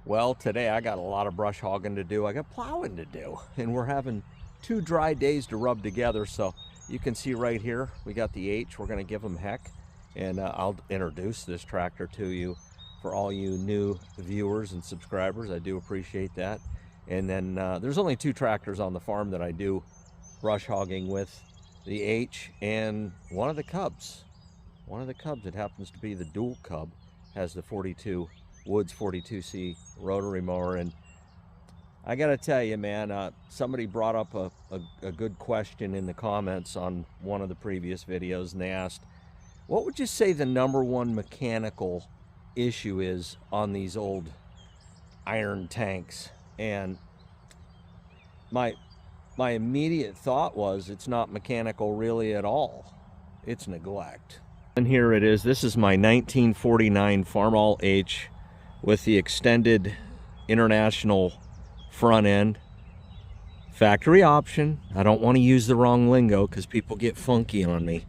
Well, today I got a lot of brush hogging to do. I got plowing to do, and we're having 2 dry days to rub together. So you can see right here, we got the H. We're going to give them heck, and I'll introduce this tractor to you for all you new viewers and subscribers. I do appreciate that. And then there's only 2 tractors on the farm that I do brush hogging with, the H and one of the Cubs. One of the Cubs, it happens to be the dual Cub, has the 42 Woods 42C rotary mower. And I gotta tell you, man, somebody brought up a good question in the comments on one of the previous videos, and they asked, what would you say the #1 mechanical issue is on these old iron tanks? And my immediate thought was, it's not mechanical really at all, it's neglect. And here it is. This is my 1949 Farmall H with the extended international front end, factory option. I don't want to use the wrong lingo because people get funky on me.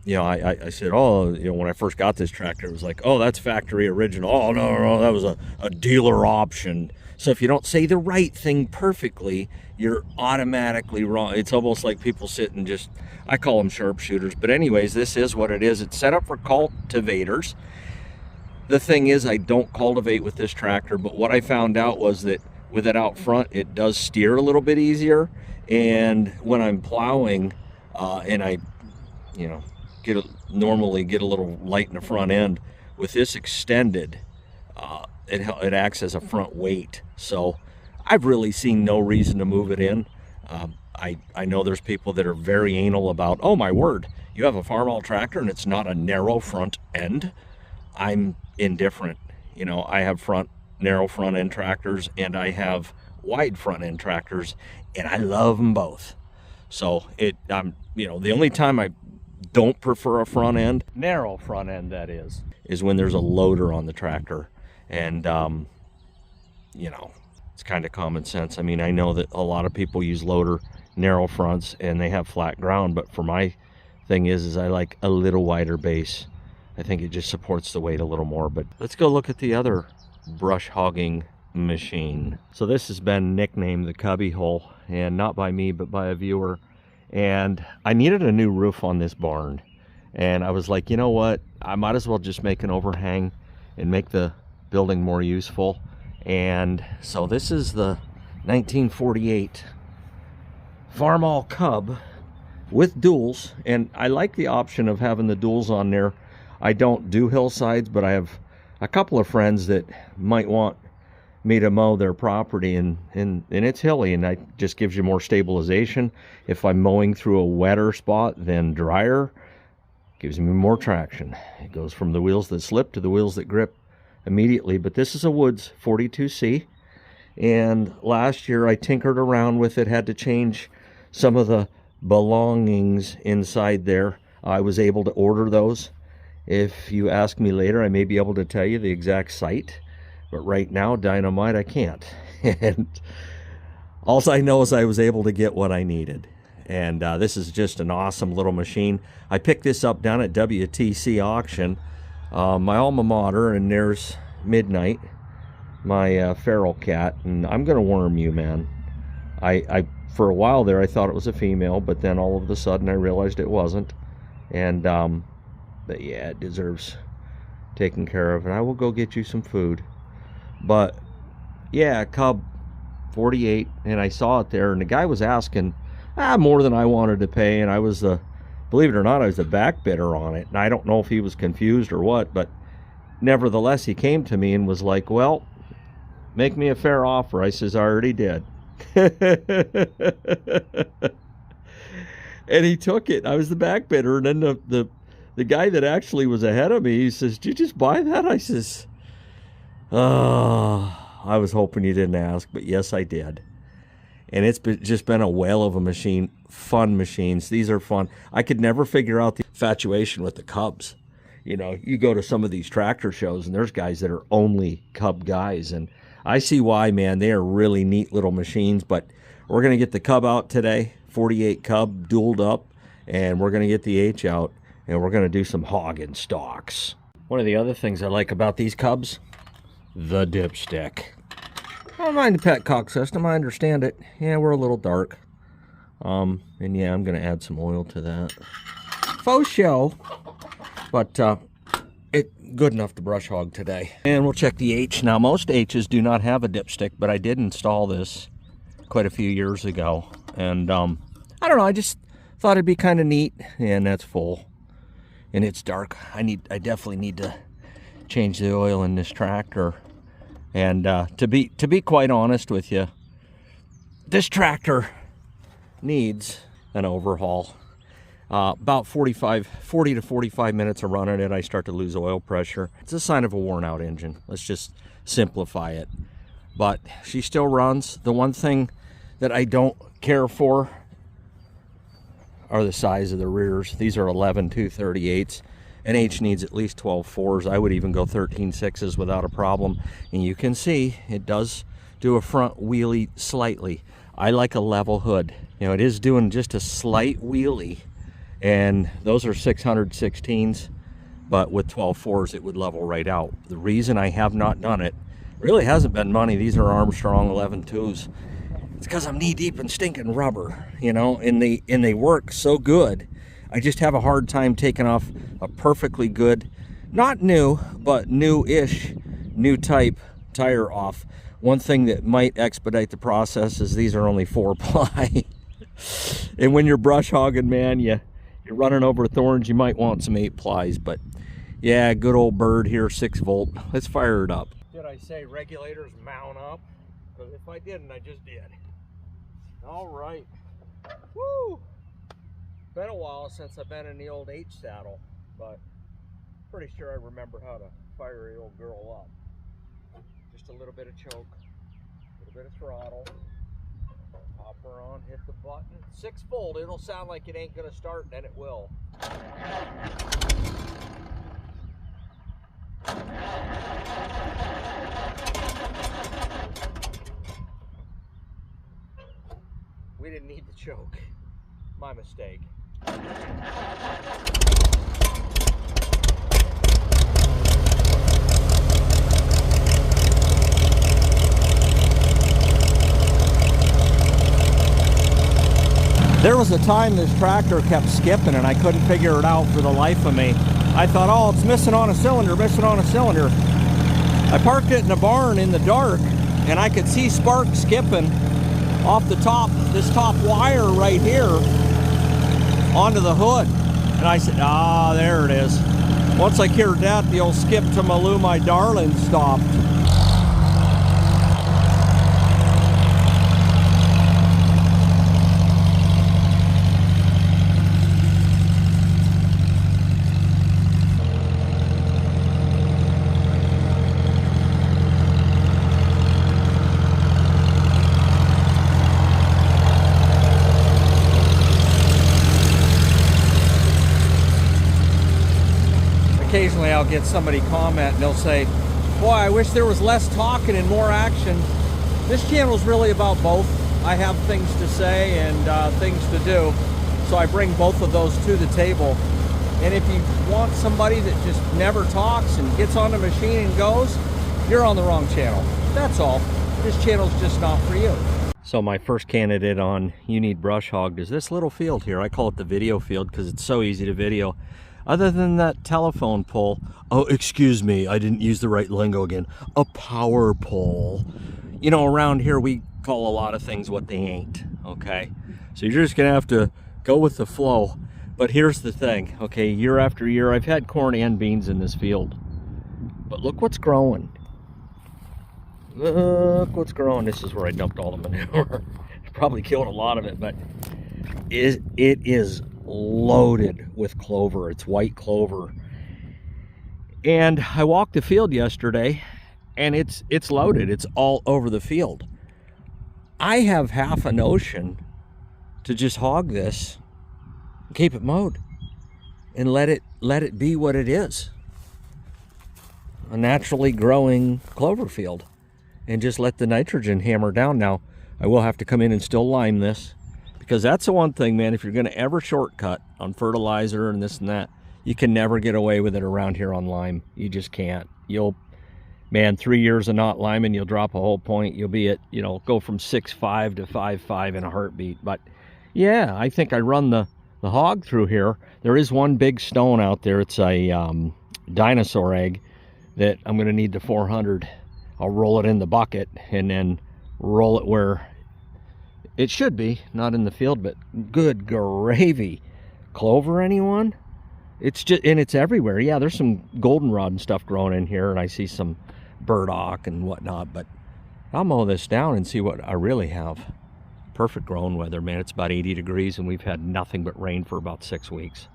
You know, I said, oh, you know, when I first got this tractor, it was like, oh, that's factory original. Oh, no, that was a dealer option. So if you don't say the right thing perfectly, you're automatically wrong. It's almost like people sit and just, I call them sharpshooters. But anyways, this is what it is. It's set up for cultivators. The thing is, I don't cultivate with this tractor, but what I found out was that with it out front, it does steer a little bit easier. And when I'm plowing, and I, you know, normally get a little light in the front end, with this extended, it acts as a front weight. So I've really seen no reason to move it in. I know there's people that are very anal about, oh my word, you have a Farmall tractor and it's not a narrow front end. I'm indifferent. You know, I have narrow front end tractors, and I have wide front end tractors, and I love them both. So you know, the only time I don't prefer a front end, narrow front end that is when there's a loader on the tractor. And you know, it's kind of common sense. I mean, I know that a lot of people use loader narrow fronts and they have flat ground, but for my thing is I like a little wider base. I think it just supports the weight a little more. But let's go look at the other brush hogging machine. So this has been nicknamed the Cubby Hole, and not by me, but by a viewer. And I needed a new roof on this barn. And I was like, you know what? I might as well just make an overhang and make the building more useful. And so this is the 1948 Farmall Cub with duals. And I like the option of having the duals on there. I don't do hillsides, but I have a couple of friends that might want me to mow their property, and it's hilly, and that just gives you more stabilization. If I'm mowing through a wetter spot than drier, gives me more traction. It goes from the wheels that slip to the wheels that grip immediately. But this is a Woods 42C, and last year I tinkered around with it, had to change some of the belongings inside there. I was able to order those. If you ask me later, I may be able to tell you the exact site, but right now, dynamite, I can't. And all I know is I was able to get what I needed. And this is just an awesome little machine. I picked this up down at WTC auction, my alma mater, and there's Midnight, my feral cat, and I'm gonna worm you, man. I for a while there I thought it was a female, but then all of a sudden I realized it wasn't. And but yeah, it deserves taking care of, and I will go get you some food. But yeah, Cub 48, and I saw it there, and the guy was asking more than I wanted to pay, and I was believe it or not, I was the back bidder on it. And I don't know if he was confused or what, but nevertheless he came to me and was like, well, make me a fair offer. I says, I already did. And he took it. I was the back bidder, and then the guy that actually was ahead of me, he says, did you just buy that? I says, oh, I was hoping you didn't ask, but yes, I did. And it's just been a whale of a machine. Fun machines. These are fun. I could never figure out the infatuation with the Cubs. You know, you go to some of these tractor shows, and there's guys that are only Cub guys, and I see why, man. They are really neat little machines. But we're going to get the Cub out today, 48 Cub, dualed up, and we're going to get the H out, and we're going to do some Hoggin stocks. One of the other things I like about these Cubs, the dipstick. I don't mind the petcock system, I understand it. Yeah, we're a little dark. And yeah, I'm gonna add some oil to that. Faux show, but it good enough to brush hog today. And we'll check the H. Now, most H's do not have a dipstick, but I did install this quite a few years ago. And I don't know, I just thought it'd be kind of neat. And that's full, and it's dark. I definitely need to change the oil in this tractor. And to be quite honest with you, this tractor needs an overhaul. About 40 to 45 minutes of running it, I start to lose oil pressure. It's a sign of a worn out engine. Let's just simplify it. But she still runs. The one thing that I don't care for are the size of the rears. These are 11 238s. An H needs at least 12 4s. I would even go 13 6s without a problem. And you can see it does do a front wheelie slightly. I like a level hood. You know, it is doing just a slight wheelie. And those are 616s, but with 12 4s it would level right out. The reason I have not done it really hasn't been money. These are Armstrong 11 2s. It's because I'm knee deep in stinking rubber, you know, and they work so good. I just have a hard time taking off a perfectly good, not new, but new-ish, new type tire off. One thing that might expedite the process is these are only 4-ply. And when you're brush hogging, man, you're running over thorns, you might want some 8-plies. But yeah, good old bird here, 6-volt. Let's fire it up. Did I say regulators mount up? Because if I didn't, I just did. All right. Woo! Been a while since I've been in the old H saddle, but pretty sure I remember how to fire the old girl up. Just a little bit of choke, a little bit of throttle, pop her on, hit the button. 6-volt, it'll sound like it ain't gonna start, and then it will. We didn't need the choke. My mistake. There was a time this tractor kept skipping and I couldn't figure it out for the life of me. I thought, oh, it's missing on a cylinder, missing on a cylinder. I parked it in a barn in the dark and I could see sparks skipping off the top, this top wire right here onto the hood. And I said, ah, there it is. Once I cured that, the old skip to Malou, my darling, stopped. Occasionally I'll get somebody comment and they'll say, boy, I wish there was less talking and more action. This channel is really about both. I have things to say and things to do, so I bring both of those to the table. And if you want somebody that just never talks and gets on the machine and goes, you're on the wrong channel. That's all. This channel's just not for you. So my first candidate on You Need Brush Hogged is this little field here. I call it the video field because it's so easy to video. Other than that telephone pole, oh, excuse me, I didn't use the right lingo again, a power pole. You know, around here we call a lot of things what they ain't, okay? So you're just gonna have to go with the flow. But here's the thing, okay, year after year, I've had corn and beans in this field. But look what's growing. Look what's growing. This is where I dumped all the manure. Probably killed a lot of it, but it is loaded with clover. It's white clover. And I walked the field yesterday and it's loaded. It's all over the field. I have half a notion to just hog this, keep it mowed, and let it be what it is. A naturally growing clover field, and just let the nitrogen hammer down. Now, I will have to come in and still lime this, because that's the one thing, man, if you're going to ever shortcut on fertilizer and this and that, you can never get away with it around here on lime. You just can't. man, 3 years of not liming, you'll drop a whole point. You'll be at, you know, go from 6.5 to 5.5 in a heartbeat. But yeah, I think I run the Hogg through here. There is one big stone out there. It's a dinosaur egg that I'm going to need the 400. I'll roll it in the bucket and then roll it where it should be, not in the field. But good gravy. Clover, anyone? It's just, and it's everywhere. Yeah, there's some goldenrod and stuff growing in here, and I see some burdock and whatnot, but I'll mow this down and see what I really have. Perfect growing weather, man. It's about 80 degrees, and we've had nothing but rain for about 6 weeks.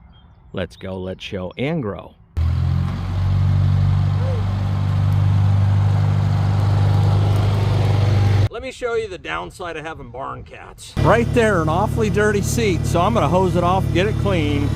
Let's go, let's show and grow. Let me show you the downside of having barn cats. Right there, an awfully dirty seat, so I'm gonna hose it off, get it clean.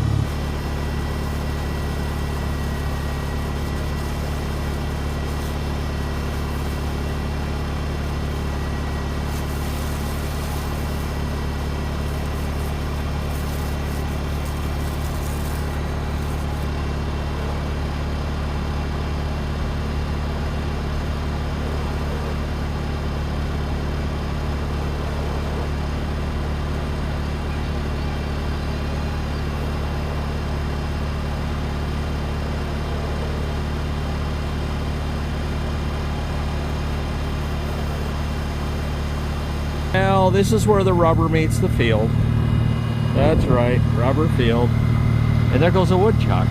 Well, this is where the rubber meets the field. That's right, rubber field. And there goes a woodchuck.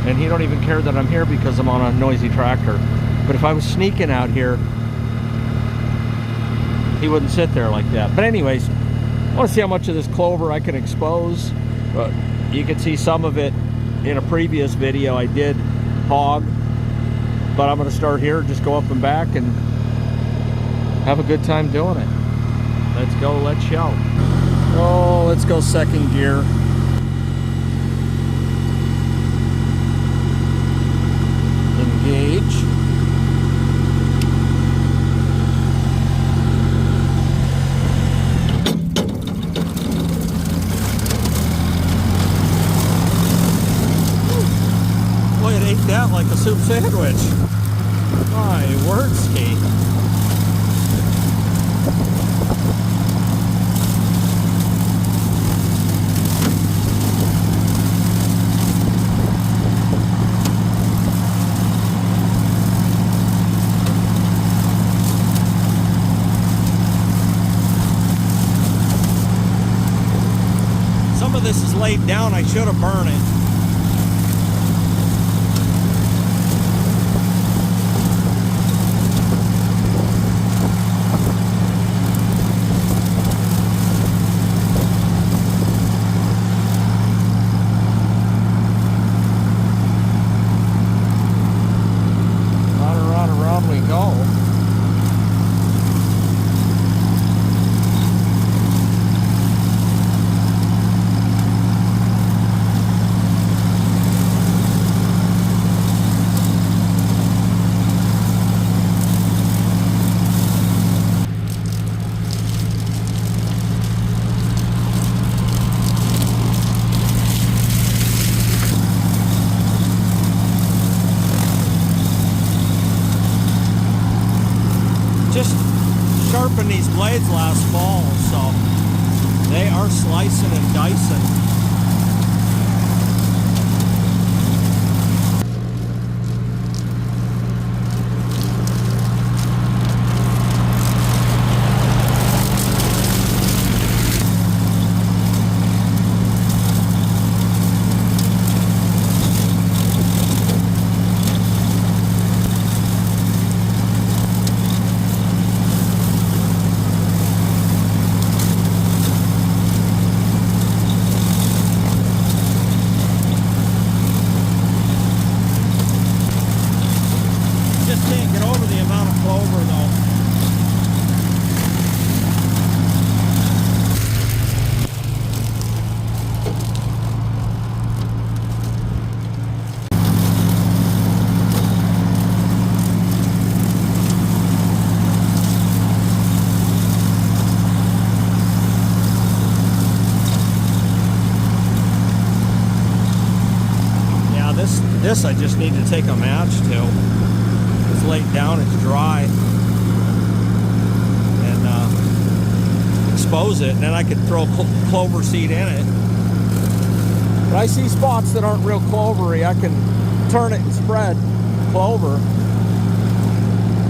And he don't even care that I'm here because I'm on a noisy tractor. But if I was sneaking out here, he wouldn't sit there like that. But anyways, I want to see how much of this clover I can expose. But you can see some of it in a previous video I did hog. But I'm going to start here, just go up and back and have a good time doing it. Let's go, let's show. Oh, let's go second gear. Engage. Boy, it ate that like a soup sandwich. My word, Ski. This is laid down. I should have burned it. Around we go. Just sharpened these blades last fall, so they are slicing and dicing. This I just need to take a match to. it's laid down, it's dry, and expose it, and then I could throw clover seed in it. But I see spots that aren't real clovery. I can turn it and spread clover,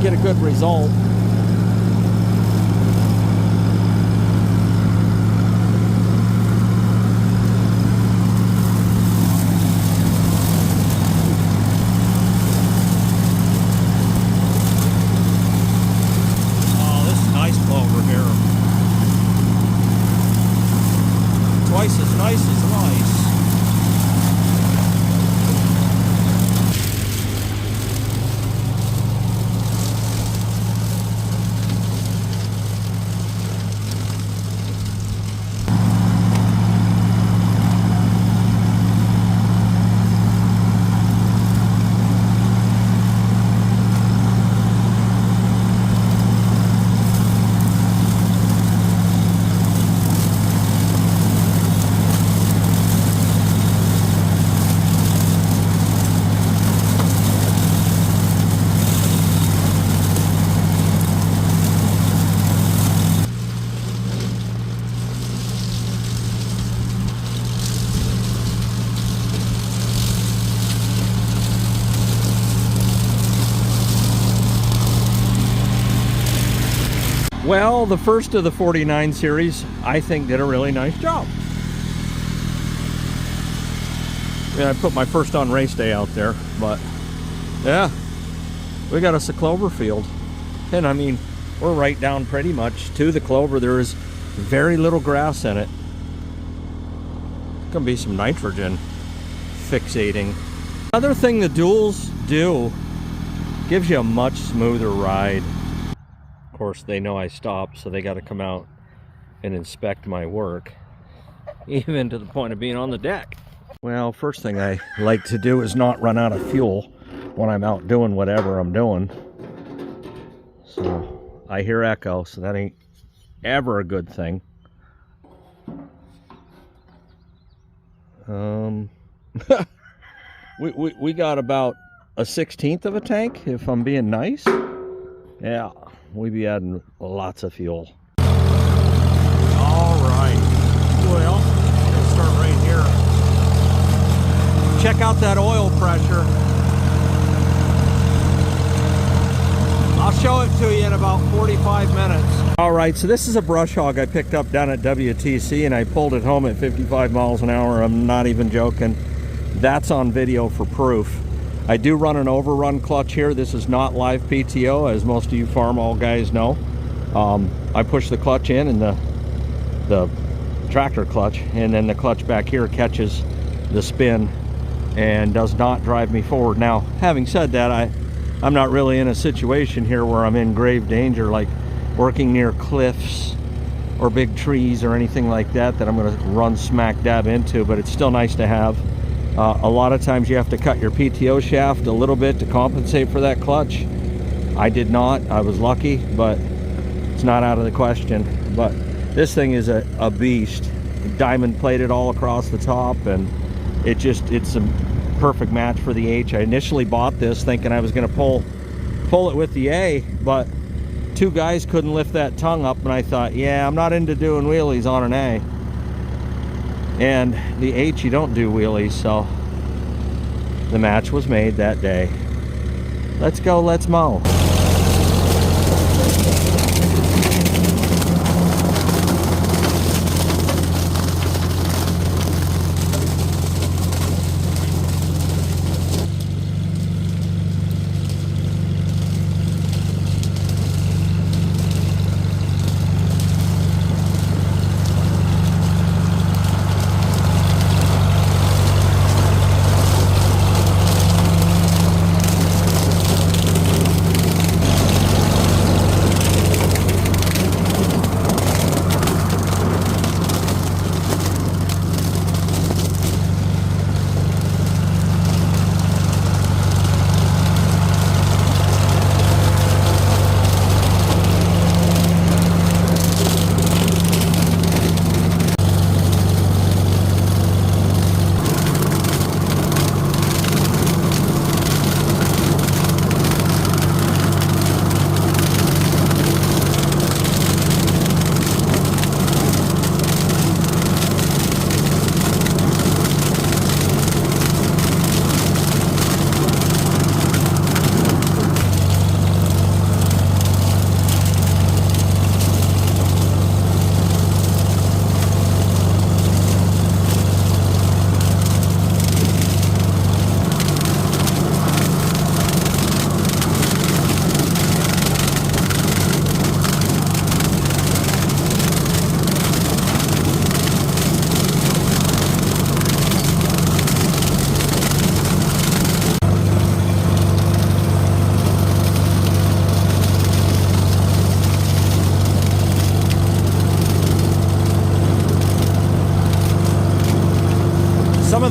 get a good result. Oh, this is nice clover here. Twice as nice as nice. Well, the first of the 49 series, I think, did a really nice job. Yeah, I put my first on race day out there, but yeah, we got us a clover field. And I mean, we're right down pretty much to the clover. There is very little grass in it. Gonna be some nitrogen fixating. Another thing the duals do, gives you a much smoother ride. Of course, they know I stopped, so they got to come out and inspect my work, even to the point of being on the deck. Well, first thing I like to do is not run out of fuel when I'm out doing whatever I'm doing. So I hear echo, so that ain't ever a good thing. We got about a 1/16 of a tank, if I'm being nice. Yeah, we be adding lots of fuel. All right, well, I'm gonna start right here. Check out that oil pressure. I'll show it to you in about 45 minutes. All right, so this is a brush hog I picked up down at WTC, and I pulled it home at 55 miles an hour. I'm not even joking. That's on video for proof. I do run an overrun clutch here. This is not live PTO, as most of you Farmall guys know. I push the clutch in, and the tractor clutch, and then the clutch back here catches the spin and does not drive me forward. Now, having said that, I'm not really in a situation here where I'm in grave danger, like working near cliffs or big trees or anything like that I'm going to run smack dab into, but it's still nice to have. A lot of times you have to cut your PTO shaft a little bit to compensate for that clutch. I did not. I was lucky, but it's not out of the question. But this thing is a beast. Diamond plated all across the top, and it's a perfect match for the H. I initially bought this thinking I was going to pull it with the A, but two guys couldn't lift that tongue up, and I thought, yeah, I'm not into doing wheelies on an A. And the H, you don't do wheelies, so the match was made that day. Let's go, let's mow.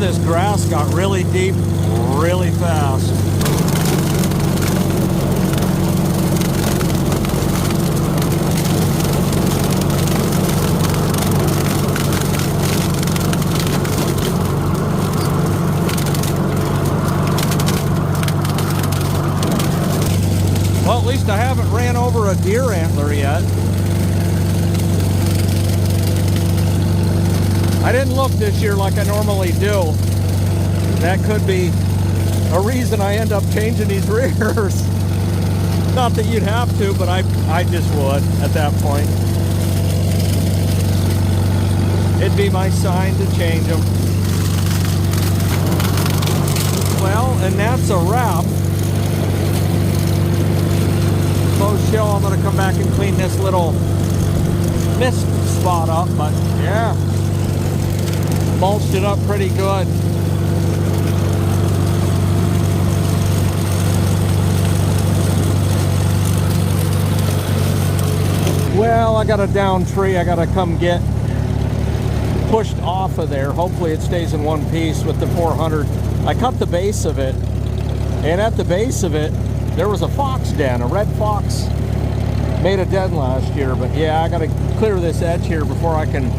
of this grass got really deep really fast. Well, at least I haven't ran over a deer antler yet. I didn't look this year like I normally do. That could be a reason I end up changing these rears. Not that you'd have to, but I just would at that point. It'd be my sign to change them. Well, and that's a wrap. Close show, I'm going to come back and clean this little mist spot up, but yeah, mulched it up pretty good. Well, I got a down tree I got to come get pushed off of there. Hopefully it stays in one piece with the 400. I cut the base of it, and at the base of it there was a fox den, a red fox made a den last year. But yeah, I got to clear this edge here before I can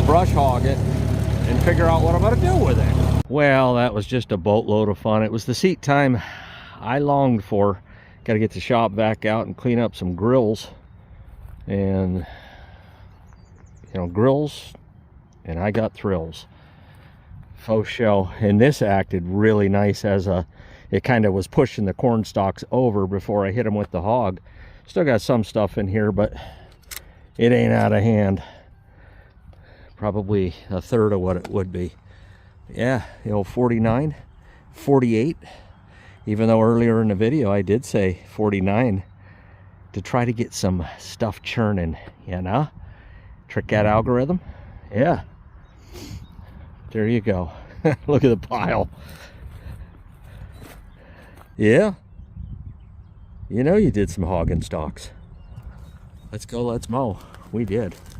brush hog it and figure out what I'm going to do with it. Well, that was just a boatload of fun. It was the seat time I longed for. Got to get the shop back out and clean up some grills. And, you know, grills, and I got thrills. Faux show. And this acted really nice as a, it kind of was pushing the corn stalks over before I hit them with the hog. Still got some stuff in here, but it ain't out of hand. Probably a third of what it would be. Yeah, the old 49, 48. Even though earlier in the video I did say 49 to try to get some stuff churning, you know? Trick that algorithm. Yeah. There you go. Look at the pile. Yeah. You know you did some hogging stalks. Let's go, let's mow. We did.